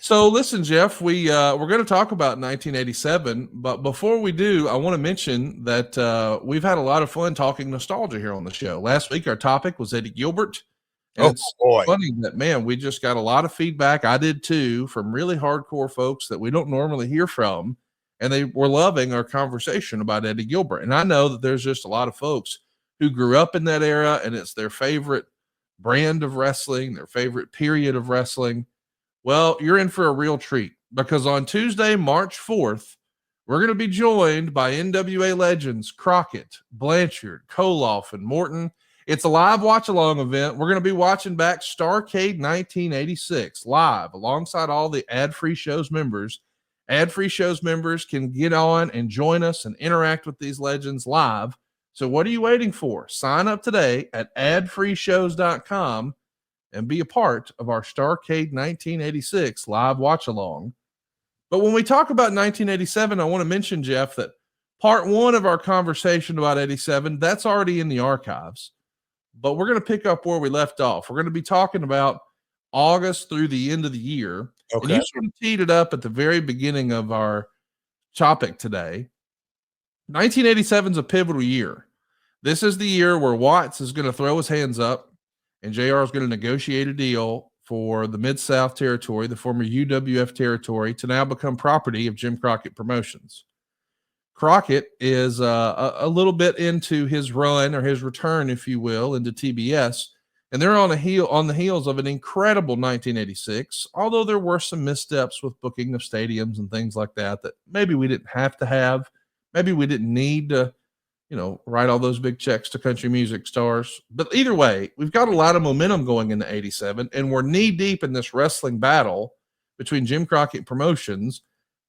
So listen, Jeff, we're going to talk about 1987, but before we do, I want to mention that we've had a lot of fun talking nostalgia here on the show. Last week, our topic was Eddie Gilbert, and Oh it's boy. funny that man, we just got a lot of feedback. I did too, from really hardcore folks that we don't normally hear from, and they were loving our conversation about Eddie Gilbert. And I know that there's just a lot of folks who grew up in that era, and it's their favorite brand of wrestling, their favorite period of wrestling. Well, you're in for a real treat because on Tuesday, March 4th, we're going to be joined by NWA legends Crockett, Blanchard, Koloff, and Morton. It's a live watch along event. We're going to be watching back Starrcade 1986 live alongside all the ad free shows members. Ad free shows members can get on and join us and interact with these legends live. So, what are you waiting for? Sign up today at adfreeshows.com and be a part of our Starrcade 1986 live watch along. But when we talk about 1987, I want to mention, Jeff, that part one of our conversation about 87, that's already in the archives. But we're going to pick up where we left off. We're going to be talking about August through the end of the year. And you Okay. sort of teed it up at the very beginning of our topic today. 1987 is a pivotal year. This is the year where Watts is going to throw his hands up and JR is going to negotiate a deal for the Mid-South territory, the former UWF territory, to now become property of Jim Crockett Promotions. Crockett is a little bit into his run or his return, if you will, into TBS, and they're on the heels of an incredible 1986. Although there were some missteps with booking of stadiums and things like that maybe we didn't have to have, maybe we didn't need to, write all those big checks to country music stars. But either way, we've got a lot of momentum going into 87, and we're knee deep in this wrestling battle between Jim Crockett Promotions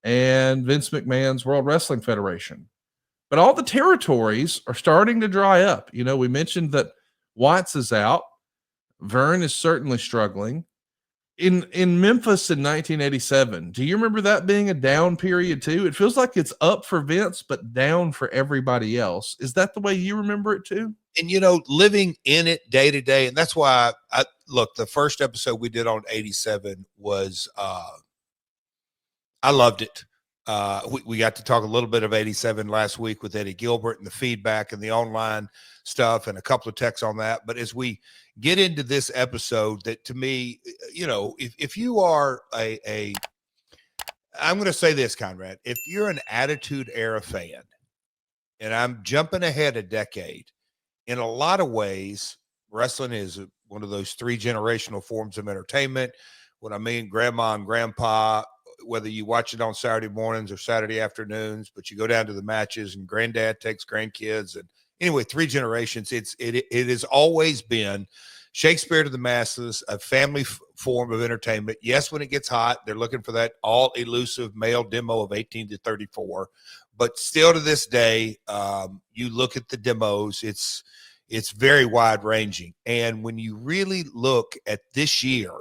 and Vince McMahon's World Wrestling Federation. But all the territories are starting to dry up. We mentioned that Watts is out. Vern is certainly struggling. In Memphis in 1987, do you remember that being a down period too? It feels like it's up for Vince, but down for everybody else. Is that the way you remember it too? And living in it day to day, and that's why I look. The first episode we did on 87 was I loved it. We got to talk a little bit of 87 last week with Eddie Gilbert and the feedback and the online stuff and a couple of texts on that. But as we get into this episode, that to me, if you are I'm going to say this, Conrad, if you're an Attitude Era fan, and I'm jumping ahead a decade, in a lot of ways, wrestling is one of those 3 generational forms of entertainment. What I mean, grandma and grandpa, whether you watch it on Saturday mornings or Saturday afternoons, but you go down to the matches and granddad takes grandkids. And anyway, 3 generations, it has always been Shakespeare to the masses, a family form of entertainment. Yes, when it gets hot, they're looking for that all elusive male demo of 18 to 34. But still to this day, you look at the demos, it's very wide ranging. And when you really look at this year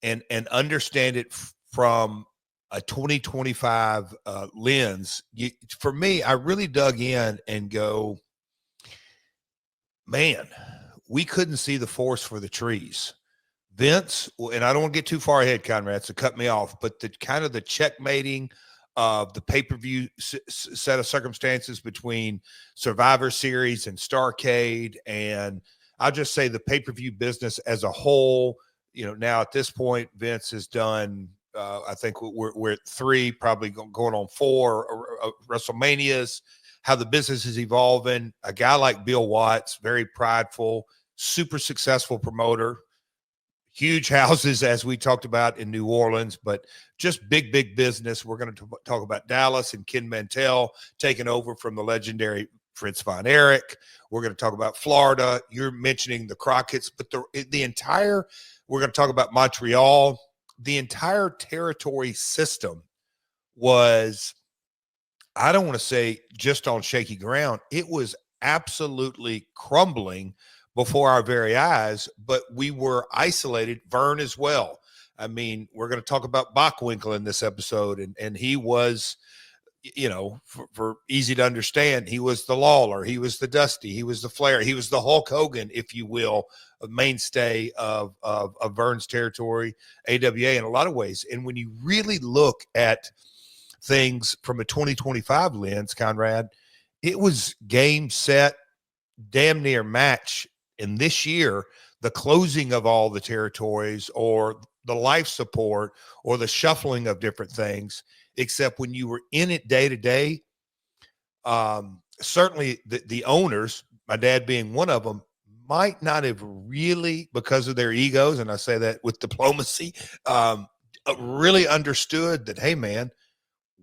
and understand it from a 2025 lens, for me, I really dug in and go, man, we couldn't see the forest for the trees. Vince, and I don't want to get too far ahead, Conrad, so cut me off, but the kind of the checkmating of the pay-per-view set of circumstances between Survivor Series and Starrcade, and I'll just say the pay-per-view business as a whole. Now at this point, Vince has done, I think we're at 3, probably going on 4 WrestleManias. How the business is evolving. A guy like Bill Watts, very prideful, super successful promoter, huge houses, as we talked about in New Orleans, but just big business. We're going to talk about Dallas and Ken Mantell taking over from the legendary Fritz Von Erich. We're going to talk about Florida. You're mentioning the Crockett's, but the entire, we're going to talk about Montreal. The entire territory system was, I don't want to say just on shaky ground. It was absolutely crumbling before our very eyes, but we were isolated. Vern as well. I mean, we're going to talk about Bockwinkel in this episode, and he was for easy to understand, he was the Lawler, he was the Dusty, he was the Flair, he was the Hulk Hogan, if you will, a mainstay of Vern's territory, AWA in a lot of ways. And when you really look at things from a 2025 lens, Conrad, it was game, set, damn near match. And this year, the closing of all the territories or the life support or the shuffling of different things, except when you were in it day to day, certainly the owners, my dad being one of them, might not have really, because of their egos, and I say that with diplomacy, really understood that, hey, man,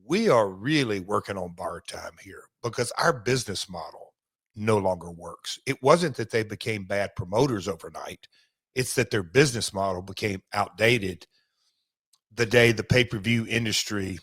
we are really working on bar time here because our business model no longer works. It wasn't that they became bad promoters overnight. It's that their business model became outdated the day the pay-per-view industry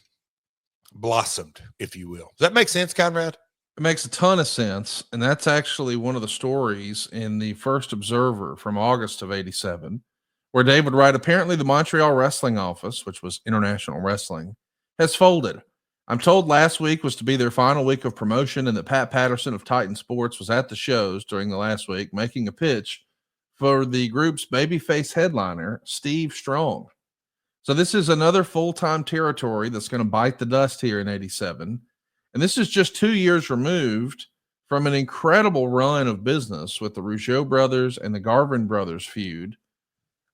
blossomed, if you will. Does that make sense, Conrad? It makes a ton of sense. And that's actually one of the stories in the First Observer from August of 87, where Dave would write, apparently the Montreal Wrestling Office, which was International Wrestling, has folded. I'm told last week was to be their final week of promotion and that Pat Patterson of Titan Sports was at the shows during the last week making a pitch for the group's babyface headliner, Steve Strong. So this is another full-time territory that's going to bite the dust here in 87. And this is just 2 years removed from an incredible run of business with the Rougeau brothers and the Garvin brothers feud.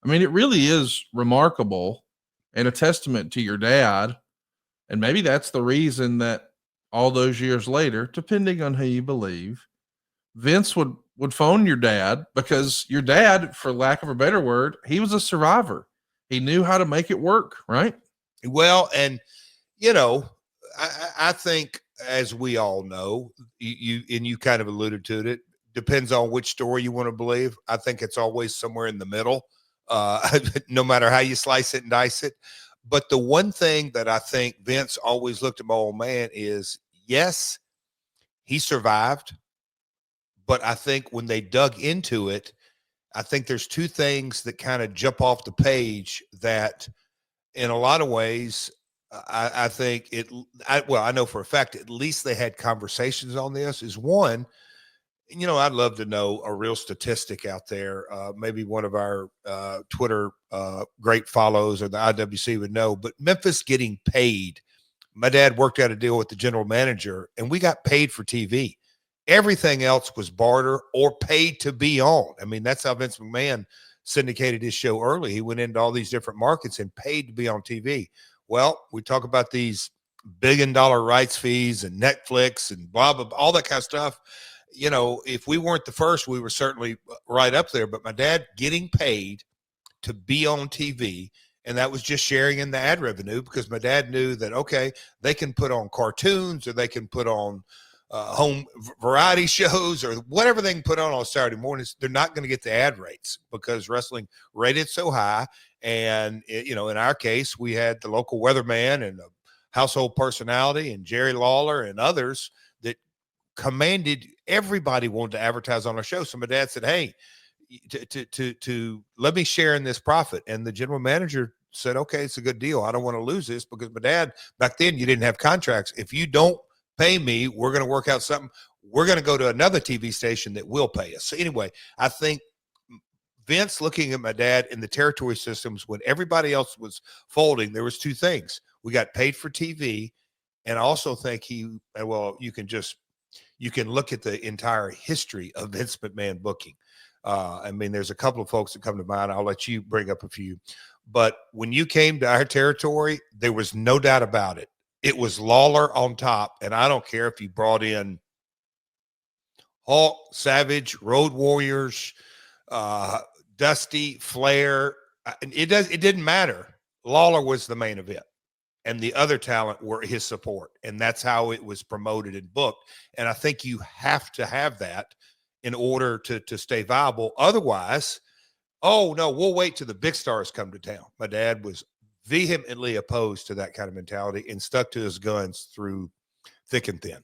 I mean, it really is remarkable and a testament to your dad. And maybe that's the reason that all those years later, depending on who you believe, Vince would phone your dad, because your dad, for lack of a better word, he was a survivor. He knew how to make it work, right? Well, and I think, as we all know, you kind of alluded to it. Depends on which story you want to believe. I think it's always somewhere in the middle, no matter how you slice it and dice it. But the one thing that I think Vince always looked at my old man is, yes, he survived. But I think when they dug into it, I think there's two things that kind of jump off the page that, in a lot of ways, I think I know for a fact, at least they had conversations on this. Is one, I'd love to know a real statistic out there. Maybe one of our Twitter great follows or the IWC would know, but Memphis getting paid. My dad worked out a deal with the general manager and we got paid for TV. Everything else was barter or paid to be on. I mean, that's how Vince McMahon syndicated his show early. He went into all these different markets and paid to be on TV. Well, we talk about these $1 billion rights fees and Netflix and blah, blah, blah, all that kind of stuff. If we weren't the first, we were certainly right up there. But my dad getting paid to be on TV, and that was just sharing in the ad revenue, because my dad knew that, okay, they can put on cartoons or they can put on home variety shows or whatever they can put on Saturday mornings. They're not going to get the ad rates because wrestling rated so high. And, in our case, we had the local weatherman and a household personality and Jerry Lawler and others that commanded, everybody wanted to advertise on our show. So my dad said, hey, to let me share in this profit. And the general manager said, okay, it's a good deal. I don't want to lose this, because my dad, back then, you didn't have contracts. If you don't pay me, we're going to work out something. We're going to go to another TV station that will pay us. So anyway, I think Vince looking at my dad in the territory systems when everybody else was folding, there was two things. We got paid for TV. And I also think you can look at the entire history of Vince McMahon booking. I mean, there's a couple of folks that come to mind. I'll let you bring up a few. But when you came to our territory, there was no doubt about it. It was Lawler on top. And I don't care if you brought in Hulk, Savage, Road Warriors, Dusty, Flair. It didn't matter. Lawler was the main event. And the other talent were his support. And that's how it was promoted and booked. And I think you have to have that in order to stay viable. Otherwise, oh, no, we'll wait till the big stars come to town. My dad was vehemently opposed to that kind of mentality and stuck to his guns through thick and thin.